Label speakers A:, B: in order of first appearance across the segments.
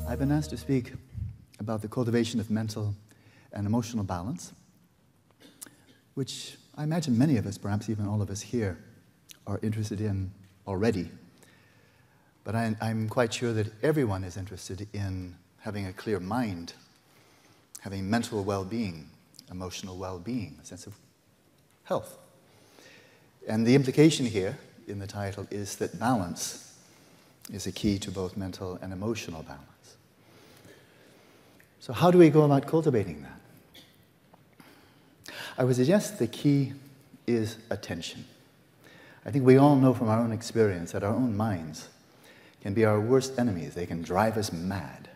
A: I've been asked to speak about the cultivation of mental and emotional balance, which I imagine many of us, perhaps even all of us here, are interested in already. But I'm quite sure that everyone is interested in having a clear mind, having mental well-being, emotional well-being, a sense of health. And the implication here in the title is that balance is a key to both mental and emotional balance. So how do we go about cultivating that? I would suggest the key is attention. I think we all know from our own experience that our own minds can be our worst enemies. They can drive us mad.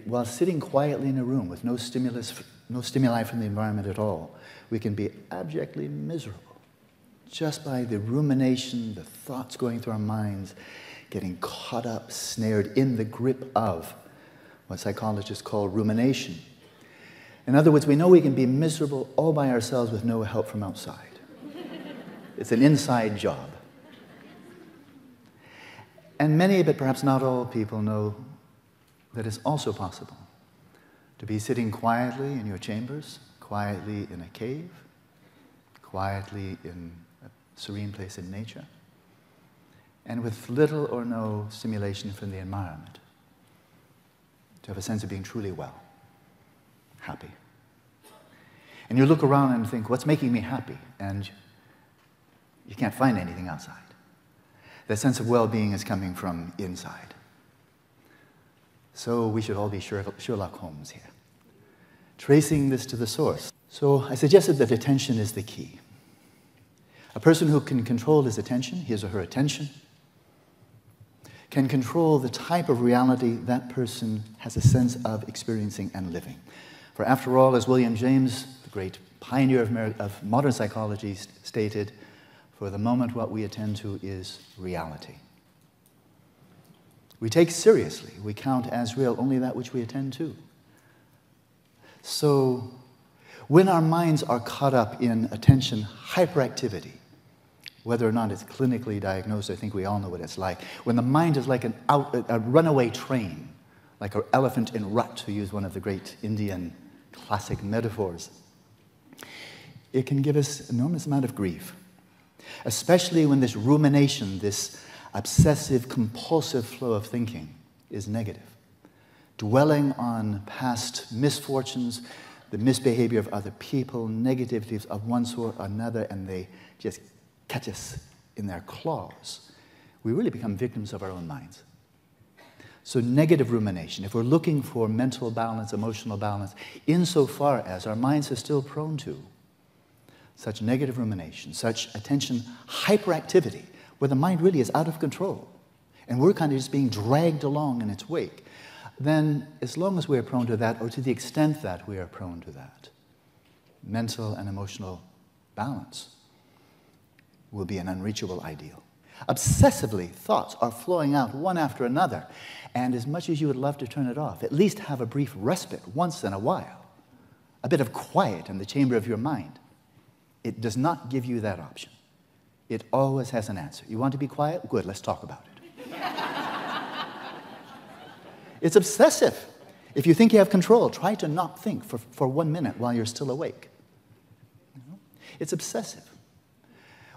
A: While sitting quietly in a room with no stimuli from the environment at all, we can be abjectly miserable just by the rumination, the thoughts going through our minds, getting caught up, snared in the grip of what psychologists call rumination. In other words, we know we can be miserable all by ourselves with no help from outside. It's an inside job. And many, but perhaps not all people, know that it's also possible to be sitting quietly in your chambers, quietly in a cave, quietly in a serene place in nature, and with little or no stimulation from the environment, to have a sense of being truly well, happy. And you look around and think, what's making me happy? And you can't find anything outside. That sense of well-being is coming from inside. So we should all be Sherlock Holmes here, tracing this to the source. So I suggested that attention is the key. A person who can control his attention, his or her attention, can control the type of reality that person has a sense of experiencing and living. For after all, as William James, the great pioneer of modern psychology, stated, for the moment what we attend to is reality. We take seriously, we count as real only that which we attend to. So when our minds are caught up in attention hyperactivity, whether or not it's clinically diagnosed, I think we all know what it's like. When the mind is like a runaway train, like an elephant in rut, to use one of the great Indian classic metaphors, it can give us an enormous amount of grief, especially when this rumination, this obsessive, compulsive flow of thinking is negative, dwelling on past misfortunes, the misbehavior of other people, negativities of one sort or another, and they just catch us in their claws. We really become victims of our own minds. So negative rumination, if we're looking for mental balance, emotional balance, insofar as our minds are still prone to such negative rumination, such attention hyperactivity, where the mind really is out of control, and we're kind of just being dragged along in its wake, then as long as we are prone to that, or to the extent that we are prone to that, mental and emotional balance will be an unreachable ideal. Obsessively, thoughts are flowing out one after another, and as much as you would love to turn it off, at least have a brief respite once in a while, a bit of quiet in the chamber of your mind. It does not give you that option. It always has an answer. You want to be quiet? Good, let's talk about it. It's obsessive. If you think you have control, try to not think for 1 minute while you're still awake. It's obsessive.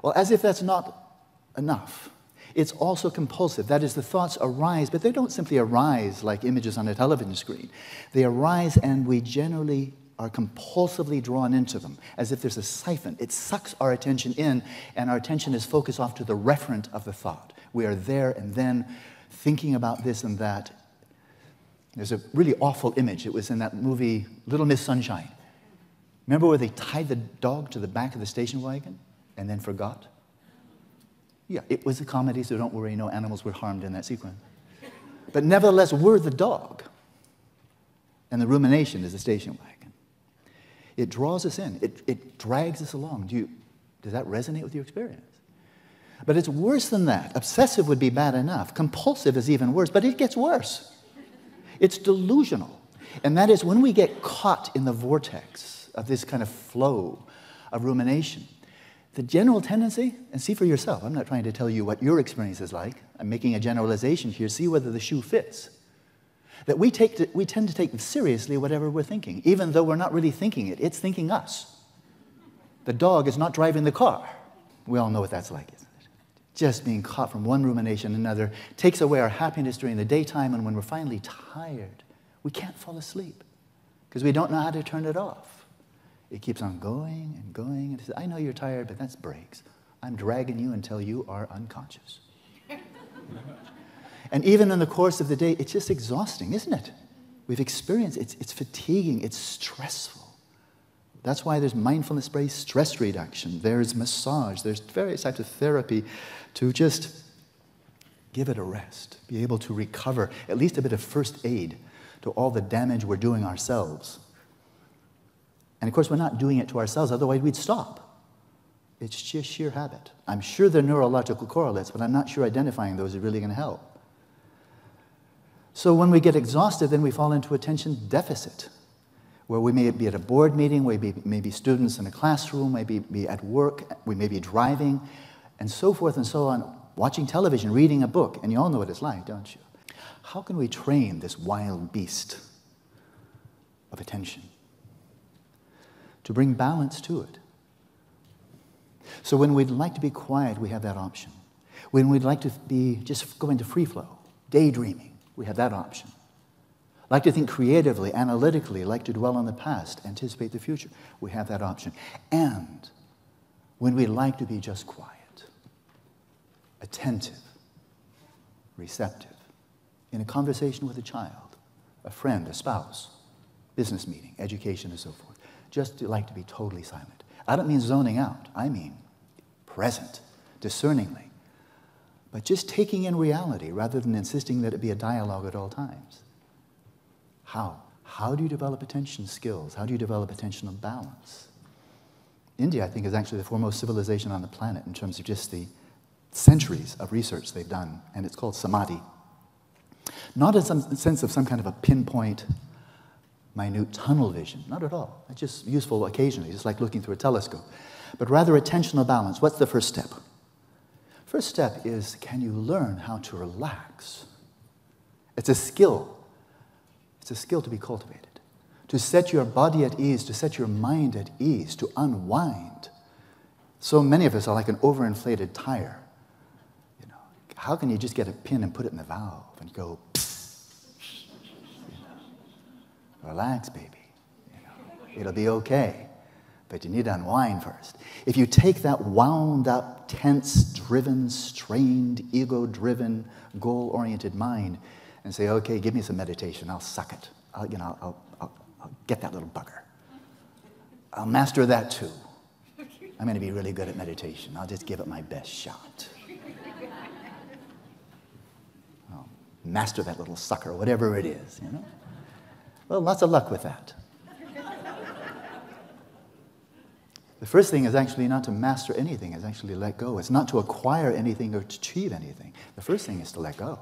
A: Well, as if that's not enough, it's also compulsive. That is, the thoughts arise, but they don't simply arise like images on a television screen. They arise, and we generally are compulsively drawn into them, as if there's a siphon. It sucks our attention in, and our attention is focused off to the referent of the thought. We are there and then thinking about this and that. There's a really awful image. It was in that movie, Little Miss Sunshine. Remember where they tied the dog to the back of the station wagon and then forgot? Yeah, it was a comedy, so don't worry, no animals were harmed in that sequence. But nevertheless, we're the dog, and the rumination is the station wagon. It draws us in. It drags us along. Does that resonate with your experience? But it's worse than that. Obsessive would be bad enough. Compulsive is even worse, but it gets worse. It's delusional. And that is when we get caught in the vortex of this kind of flow of rumination, the general tendency, and see for yourself, I'm not trying to tell you what your experience is like. I'm making a generalization here. See whether the shoe fits. That we tend to take seriously whatever we're thinking, even though we're not really thinking it. It's thinking us. The dog is not driving the car. We all know what that's like, isn't it? Just being caught from one rumination to another takes away our happiness during the daytime, and when we're finally tired, we can't fall asleep because we don't know how to turn it off. It keeps on going and going, and it says, I know you're tired, but that's breaks. I'm dragging you until you are unconscious. And even in the course of the day, it's just exhausting, isn't it? We've experienced it. It's fatiguing. It's stressful. That's why there's mindfulness-based stress reduction. There's massage. There's various types of therapy to just give it a rest, be able to recover, at least a bit of first aid to all the damage we're doing ourselves. And of course, we're not doing it to ourselves, otherwise we'd stop. It's just sheer habit. I'm sure there are neurological correlates, but I'm not sure identifying those is really going to help. So when we get exhausted, then we fall into attention deficit, where we may be at a board meeting, we may be students in a classroom, maybe be at work, we may be driving, and so forth and so on, watching television, reading a book, and you all know what it's like, don't you? How can we train this wild beast of attention to bring balance to it? So when we'd like to be quiet, we have that option. When we'd like to be just go into free flow, daydreaming, we have that option. Like to think creatively, analytically, like to dwell on the past, anticipate the future, we have that option. And when we like to be just quiet, attentive, receptive, in a conversation with a child, a friend, a spouse, business meeting, education, and so forth, just to like to be totally silent. I don't mean zoning out. I mean present, discerningly, but just taking in reality rather than insisting that it be a dialogue at all times. How? How do you develop attention skills? How do you develop attentional balance? India, I think, is actually the foremost civilization on the planet in terms of just the centuries of research they've done, and it's called samadhi. Not in some sense of some kind of a pinpoint, minute tunnel vision, not at all. It's just useful occasionally, just like looking through a telescope. But rather attentional balance. What's the first step? First step is, can you learn how to relax? It's a skill. It's a skill to be cultivated. To set your body at ease, to set your mind at ease, to unwind. So many of us are like an overinflated tire. You know, how can you just get a pin and put it in the valve and go, you know, relax, baby. You know, it'll be okay. But you need to unwind first. If you take that wound up, tense, driven, strained, ego-driven, goal-oriented mind and say, okay, give me some meditation, I'll suck it. I'll get that little bugger. I'll master that too. I'm going to be really good at meditation. I'll just give it my best shot. I'll master that little sucker, whatever it is, you know. Well, lots of luck with that. The first thing is actually not to master anything, it's actually let go. It's not to acquire anything or to achieve anything. The first thing is to let go.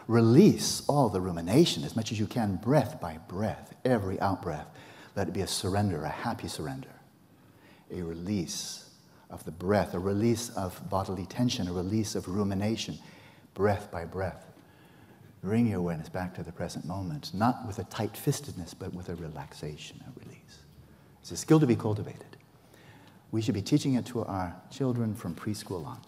A: Release all the rumination as much as you can, breath by breath, every out-breath. Let it be a surrender, a happy surrender. A release of the breath, a release of bodily tension, a release of rumination, breath by breath. Bring your awareness back to the present moment, not with a tight-fistedness, but with a relaxation, a release. It's a skill to be cultivated. We should be teaching it to our children from preschool on,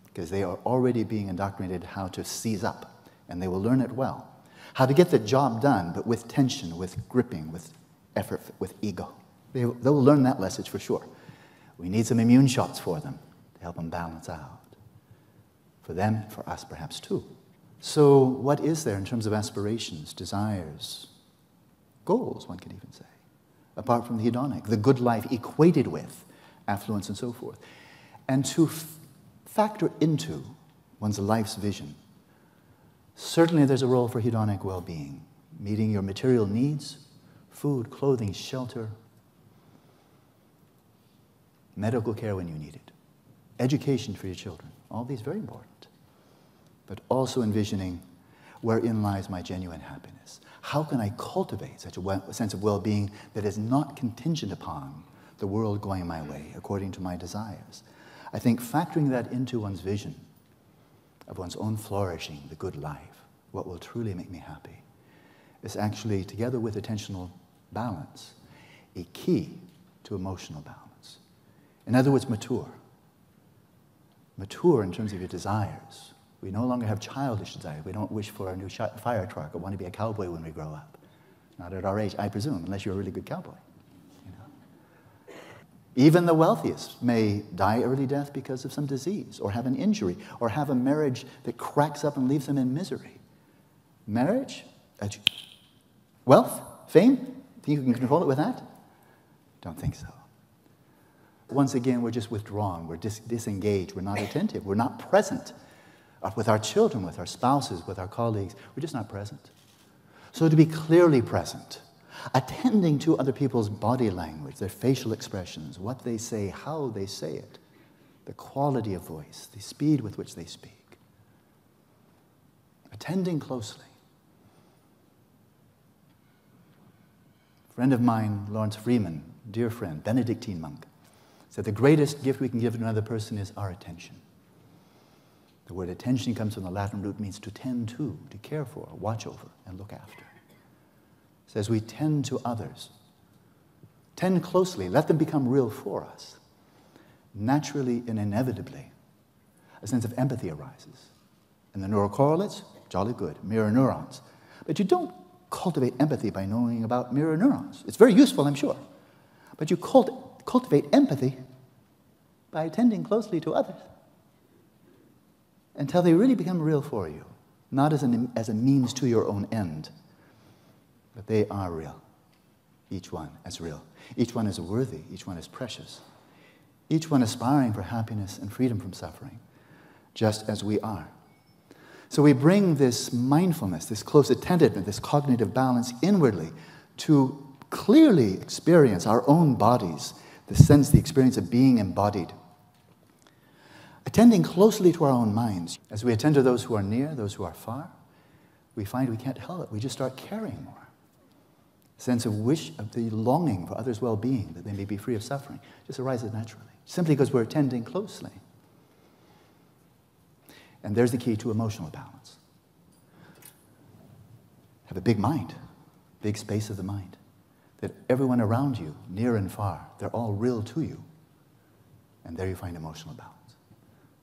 A: because they are already being indoctrinated how to seize up, and they will learn it well. How to get the job done, but with tension, with gripping, with effort, with ego. They'll learn that message for sure. We need some immune shots for them to help them balance out. For them, for us perhaps too. So what is there in terms of aspirations, desires, goals, one could even say, apart from the hedonic, the good life equated with affluence and so forth, and to factor into one's life's vision. Certainly there's a role for hedonic well-being, meeting your material needs, food, clothing, shelter, medical care when you need it, education for your children, all these very important, but also envisioning wherein lies my genuine happiness. How can I cultivate such a sense of well-being that is not contingent upon the world going my way, according to my desires? I think factoring that into one's vision of one's own flourishing, the good life, what will truly make me happy, is actually, together with attentional balance, a key to emotional balance. In other words, mature. Mature in terms of your desires. We no longer have childish desires. We don't wish for a new fire truck or want to be a cowboy when we grow up. Not at our age, I presume, unless you're a really good cowboy. You know? Even the wealthiest may die early death because of some disease, or have an injury, or have a marriage that cracks up and leaves them in misery. Marriage? Wealth? Fame? Think you can control it with that? Don't think so. Once again, we're just withdrawn. We're disengaged. We're not attentive. We're not present with our children, with our spouses, with our colleagues. We're just not present. So to be clearly present, attending to other people's body language, their facial expressions, what they say, how they say it, the quality of voice, the speed with which they speak. Attending closely. A friend of mine, Lawrence Freeman, dear friend, Benedictine monk, said the greatest gift we can give to another person is our attention. The word attention comes from the Latin root, means to tend to care for, watch over, and look after. So as we tend to others, tend closely, let them become real for us, naturally and inevitably, a sense of empathy arises. And the neural correlates, jolly good, mirror neurons. But you don't cultivate empathy by knowing about mirror neurons. It's very useful, I'm sure. But you cultivate empathy by attending closely to others until they really become real for you, not as a means to your own end, but they are real. Each one is real. Each one is worthy. Each one is precious. Each one aspiring for happiness and freedom from suffering, just as we are. So we bring this mindfulness, this close attentiveness, this cognitive balance inwardly to clearly experience our own bodies, the experience of being embodied. Attending closely to our own minds, as we attend to those who are near, those who are far, we find we can't help it. We just start caring more. A sense of wish, of the longing for others' well-being, that they may be free of suffering, just arises naturally, simply because we're attending closely. And there's the key to emotional balance. Have a big mind, big space of the mind, that everyone around you, near and far, they're all real to you. And there you find emotional balance.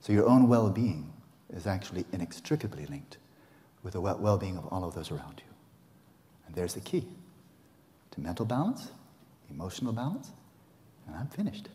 A: So your own well-being is actually inextricably linked with the well-being of all of those around you. And there's the key to mental balance, emotional balance, and I'm finished.